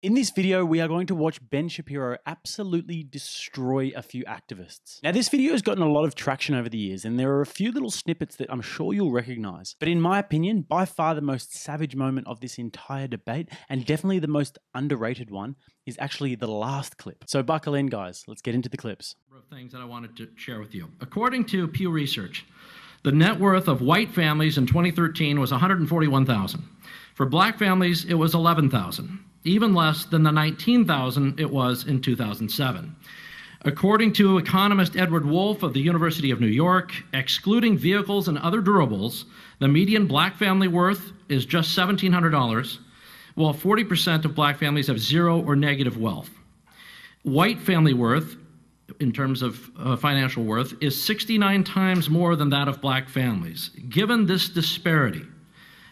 In this video, we are going to watch Ben Shapiro absolutely destroy a few activists. Now, this video has gotten a lot of traction over the years, and there are a few little snippets that I'm sure you'll recognize. But in my opinion, by far the most savage moment of this entire debate, and definitely the most underrated one, is actually the last clip. So buckle in, guys. Let's get into the clips. Things that I wanted to share with you. According to Pew Research, the net worth of white families in 2013 was $141,000. For black families, it was $11,000. Even less than the $19,000 it was in 2007. According to economist Edward Wolf of the University of New York, excluding vehicles and other durables, the median black family worth is just $1,700, while 40% of black families have zero or negative wealth. White family worth, in terms of financial worth, is 69 times more than that of black families. Given this disparity,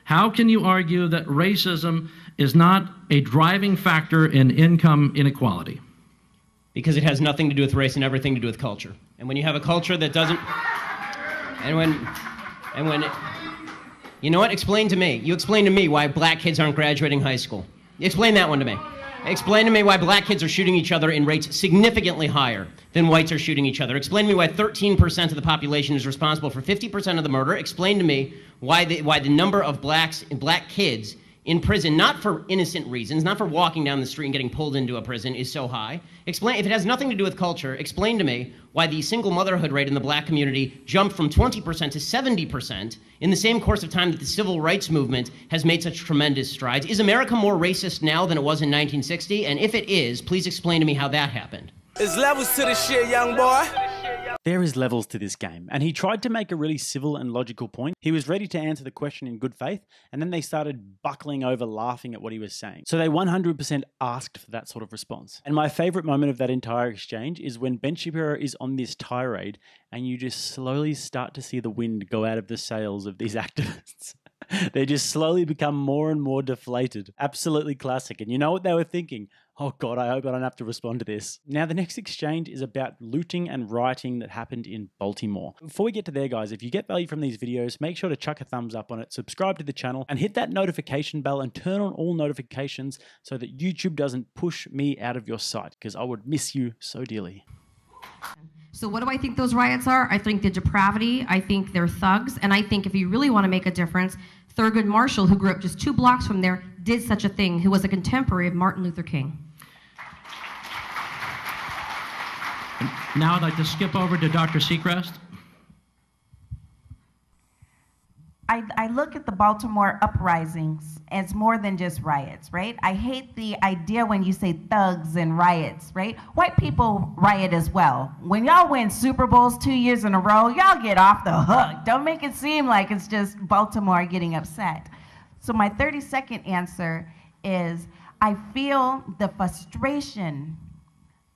how can you argue that racism is not a driving factor in income inequality? Because it has nothing to do with race and everything to do with culture. And when you have a culture that doesn't... You know what? Explain to me. You explain to me why black kids aren't graduating high school. Explain that one to me. Explain to me why black kids are shooting each other in rates significantly higher than whites are shooting each other. Explain to me why 13% of the population is responsible for 50% of the murder. Explain to me why the number of black kids in prison, not for innocent reasons, not for walking down the street and getting pulled into a prison, is so high. Explain, if it has nothing to do with culture, explain to me why the single motherhood rate in the black community jumped from 20% to 70% in the same course of time that the civil rights movement has made such tremendous strides. Is America more racist now than it was in 1960? And if it is, please explain to me how that happened. There's levels to this shit, young boy. There is levels to this game, and he tried to make a really civil and logical point. He was ready to answer the question in good faith, and then they started buckling over laughing at what he was saying. So they 100% asked for that sort of response. And my favorite moment of that entire exchange is when Ben Shapiro is on this tirade, and you just slowly start to see the wind go out of the sails of these activists. They just slowly become more and more deflated. Absolutely classic. And you know what they were thinking? Oh God, I hope I don't have to respond to this. Now, the next exchange is about looting and rioting that happened in Baltimore. Before we get to there, guys, if you get value from these videos, make sure to chuck a thumbs up on it, subscribe to the channel, and hit that notification bell and turn on all notifications so that YouTube doesn't push me out of your sight, because I would miss you so dearly. So what do I think those riots are? I think they're depravity, I think they're thugs, and I think if you really want to make a difference, Thurgood Marshall, who grew up just 2 blocks from there, did such a thing, who was a contemporary of Martin Luther King. Now I'd like to skip over to Dr. Seacrest. I look at the Baltimore uprisings as more than just riots, right? I hate the idea when you say thugs and riots, right? White people riot as well. When y'all win Super Bowls 2 years in a row, y'all get off the hook. Don't make it seem like it's just Baltimore getting upset. So my 30-second answer is I feel the frustration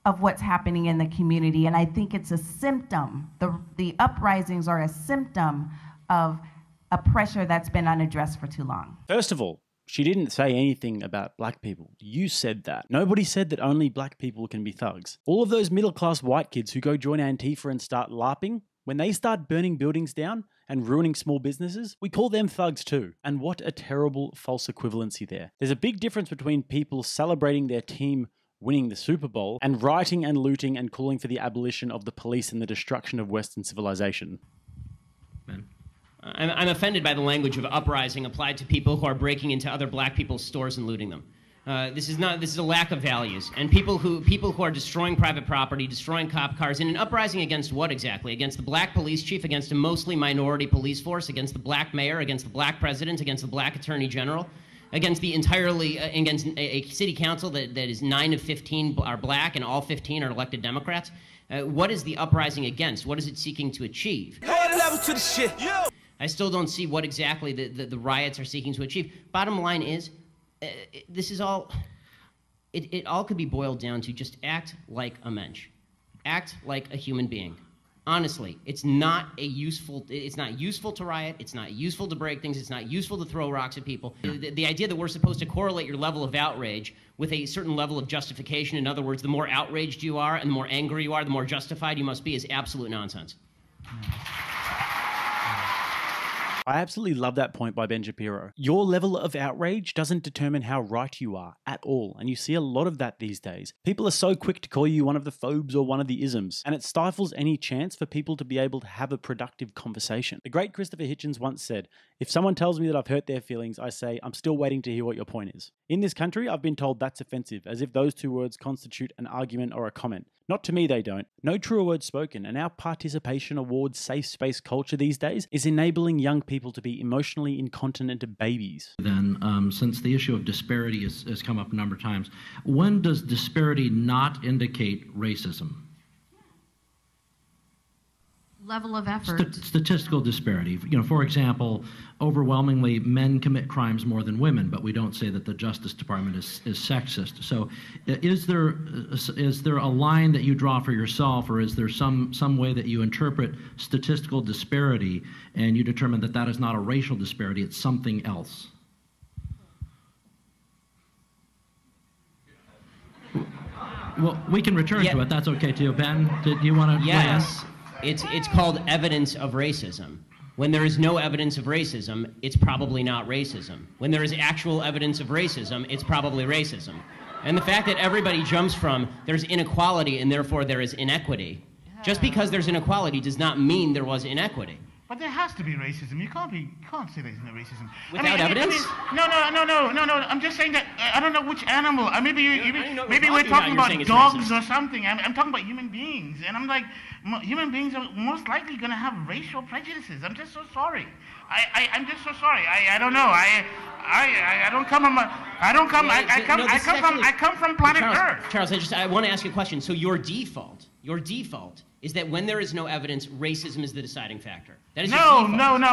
of what's happening in the community, and I think it's a symptom. The uprisings are a symptom of a pressure that's been unaddressed for too long. First of all, she didn't say anything about black people. You said that. Nobody said that only black people can be thugs. All of those middle-class white kids who go join Antifa and start LARPing, when they start burning buildings down and ruining small businesses, we call them thugs too. And what a terrible false equivalency there. There's a big difference between people celebrating their team winning the Super Bowl and rioting and looting and calling for the abolition of the police and the destruction of Western civilization. Ben. I'm offended by the language of uprising applied to people who are breaking into other black people's stores and looting them. This is a lack of values. And people who are destroying private property, destroying cop cars, in an uprising against what exactly? Against the black police chief, against a mostly minority police force, against the black mayor, against the black president, against the black attorney general, against against a city council that is 9 of 15 are black and all 15 are elected Democrats. What is the uprising against? What is it seeking to achieve? Levels to the shit. I still don't see what exactly the riots are seeking to achieve. Bottom line is, this is all, it all could be boiled down to just act like a mensch. Act like a human being. Honestly, it's not useful to riot, it's not useful to break things, it's not useful to throw rocks at people. The idea that we're supposed to correlate your level of outrage with a certain level of justification, in other words, the more outraged you are and the more angry you are, the more justified you must be, is absolute nonsense. I absolutely love that point by Ben Shapiro. Your level of outrage doesn't determine how right you are at all, and you see a lot of that these days. People are so quick to call you one of the phobes or one of the isms, and it stifles any chance for people to be able to have a productive conversation. The great Christopher Hitchens once said, "If someone tells me that I've hurt their feelings, I say, I'm still waiting to hear what your point is." In this country, I've been told that's offensive, as if those two words constitute an argument or a comment. Not to me, they don't. No truer words spoken, and our participation awards safe space culture these days is enabling young people to be emotionally incontinent babies. Then, since the issue of disparity has come up a number of times, when does disparity not indicate racism? Level of effort. Statistical disparity. For example, overwhelmingly men commit crimes more than women, but we don't say that the Justice Department is sexist. So, is there a line that you draw for yourself, or is there some way that you interpret statistical disparity and you determine that that is not a racial disparity, it's something else? Well, we can return to it. That's okay too. Ben, did you want to? Yes. It's called evidence of racism. When there is no evidence of racism, it's probably not racism. When there is actual evidence of racism, it's probably racism. And the fact that everybody jumps from there's inequality and therefore there is inequity, just because there's inequality does not mean there was inequity. But there has to be racism. You can't say there's no racism. Without evidence? No. I'm just saying that I don't know which animal. Maybe we're talking about dogs or something. I'm talking about human beings, and I'm like, human beings are most likely going to have racial prejudices. I'm just so sorry. I'm just so sorry. I don't know. I come from planet Earth. Charles, I want to ask you a question. So your default is that when there is no evidence, racism is the deciding factor. That is no,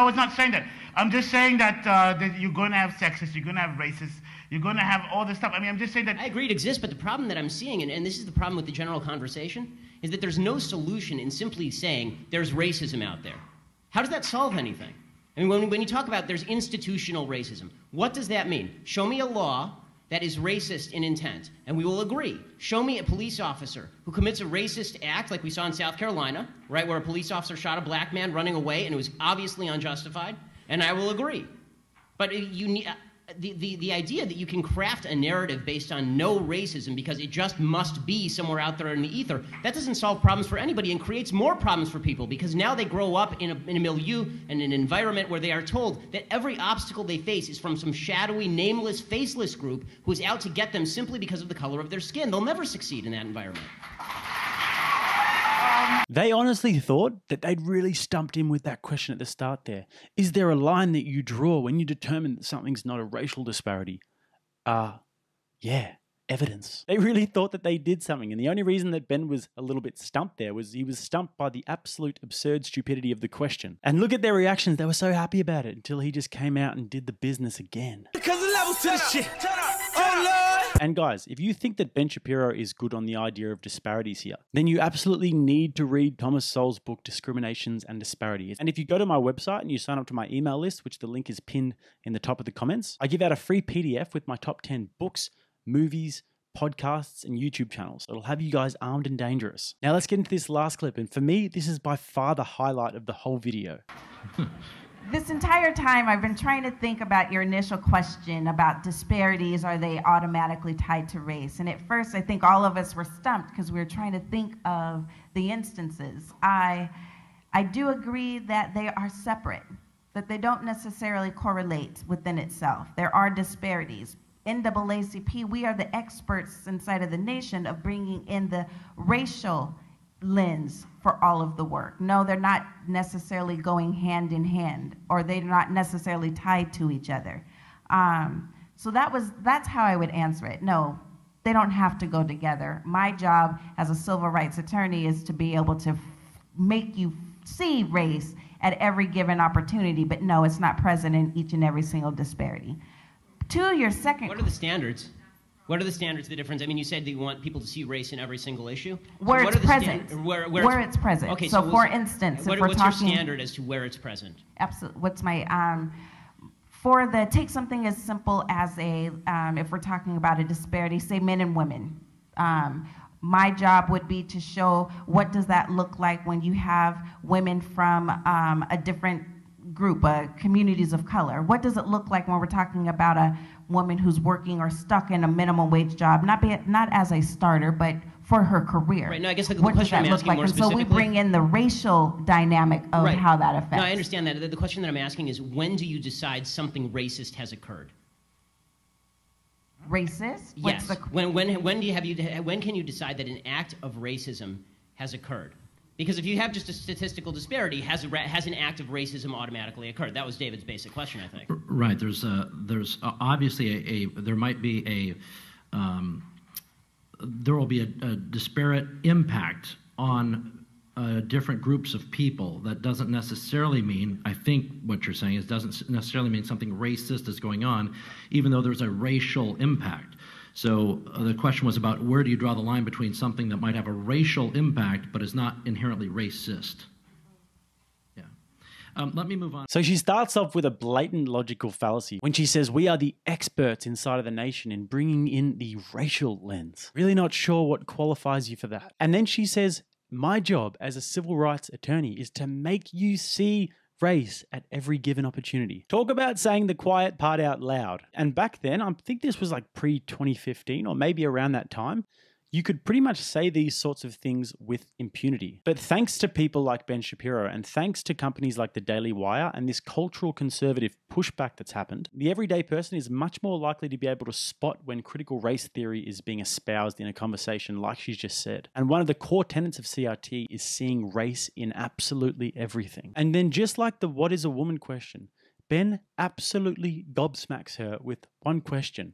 it's not saying that. I'm just saying that you're going to have sexists, you're going to have racists, you're going to have all this stuff. I mean, I'm just saying that. I agree it exists, but the problem that I'm seeing, and this is the problem with the general conversation, is that there's no solution in simply saying there's racism out there. How does that solve anything? I mean, when you talk about there's institutional racism, what does that mean? Show me a law that is racist in intent, and we will agree. Show me a police officer who commits a racist act like we saw in South Carolina, right, where a police officer shot a black man running away and it was obviously unjustified, and I will agree. But you need, the idea that you can craft a narrative based on no racism because it just must be somewhere out there in the ether, that doesn't solve problems for anybody and creates more problems for people because now they grow up in a milieu and an environment where they are told that every obstacle they face is from some shadowy, nameless, faceless group who is out to get them simply because of the color of their skin. They'll never succeed in that environment. They honestly thought that they'd really stumped him with that question at the start there. Is there a line that you draw when you determine that something's not a racial disparity? Yeah, evidence. They really thought that they did something, and the only reason that Ben was a little bit stumped there was he was stumped by the absolute absurd stupidity of the question. And look at their reactions, they were so happy about it until he just came out and did the business again. Because the levels to this shit. Oh, Lord. And guys, if you think that Ben Shapiro is good on the idea of disparities here, then you absolutely need to read Thomas Sowell's book, Discriminations and Disparities. And if you go to my website and you sign up to my email list, which the link is pinned in the top of the comments, I give out a free PDF with my top 10 books, movies, podcasts, and YouTube channels. It'll have you guys armed and dangerous. Now let's get into this last clip. And for me, this is by far the highlight of the whole video. This entire time, I've been trying to think about your initial question about disparities. Are they automatically tied to race? And at first, I think all of us were stumped because we were trying to think of the instances. I do agree that they are separate, that they don't necessarily correlate within itself. There are disparities. NAACP, we are the experts inside of the nation of bringing in the racial lens for all of the work. No, they're not necessarily going hand in hand, or they're not necessarily tied to each other. So that's how I would answer it. No, they don't have to go together. My job as a civil rights attorney is to be able to make you see race at every given opportunity, but no, it's not present in each and every single disparity. To your second... What are the standards? What are the standards, the difference? I mean, you said that you want people to see race in every single issue. Where so it's present. Where it's present. Okay, so for instance, if we're what's talking... your standard as to where it's present? Absolutely. What's my... take something as simple as if we're talking about a disparity, say men and women. My job would be to show what does that look like when you have women from a different group, communities of color? What does it look like when we're talking about a woman who's working or stuck in a minimum wage job, not as a starter, but for her career? Right. No, I guess the what does question that I'm look asking like? more And so specifically. we bring in the racial dynamic of Right. how that affects. No, I understand that. The question that I'm asking is, when do you decide something racist has occurred? Racist? Yes. When can you decide that an act of racism has occurred? Because if you have just a statistical disparity, has an act of racism automatically occurred? That was David's basic question, I think. Right. There's obviously there might be there will be a disparate impact on different groups of people. That doesn't necessarily mean, I think what you're saying is, doesn't necessarily mean something racist is going on, even though there's a racial impact. So the question was about, where do you draw the line between something that might have a racial impact but is not inherently racist? Yeah. Let me move on. So she starts off with a blatant logical fallacy when she says we are the experts inside of the nation in bringing in the racial lens. Really not sure what qualifies you for that. And then she says, my job as a civil rights attorney is to make you see race at every given opportunity. Talk about saying the quiet part out loud. And back then, I think this was like pre-2015 or maybe around that time, you could pretty much say these sorts of things with impunity. But thanks to people like Ben Shapiro and thanks to companies like the Daily Wire and this cultural conservative pushback that's happened, the everyday person is much more likely to be able to spot when critical race theory is being espoused in a conversation like she's just said. And one of the core tenets of CRT is seeing race in absolutely everything. And then just like the what is a woman question, Ben absolutely gobsmacks her with one question.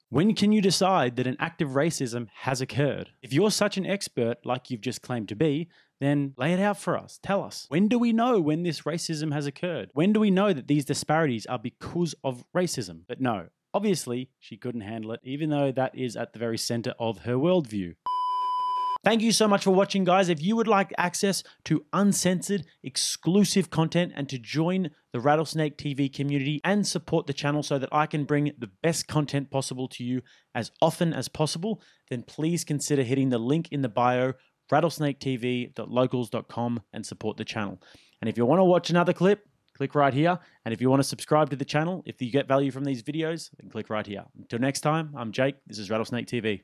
When can you decide that an act of racism has occurred? If you're such an expert like you've just claimed to be, then lay it out for us. Tell us. When do we know when this racism has occurred? When do we know that these disparities are because of racism? But no, obviously she couldn't handle it, even though that is at the very center of her worldview. Thank you so much for watching, guys. If you would like access to uncensored, exclusive content and to join the Rattlesnake TV community and support the channel so that I can bring the best content possible to you as often as possible, then please consider hitting the link in the bio, rattlesnaketv.locals.com, and support the channel. And if you want to watch another clip, click right here. And if you want to subscribe to the channel, if you get value from these videos, then click right here. Until next time, I'm Jake. This is Rattlesnake TV.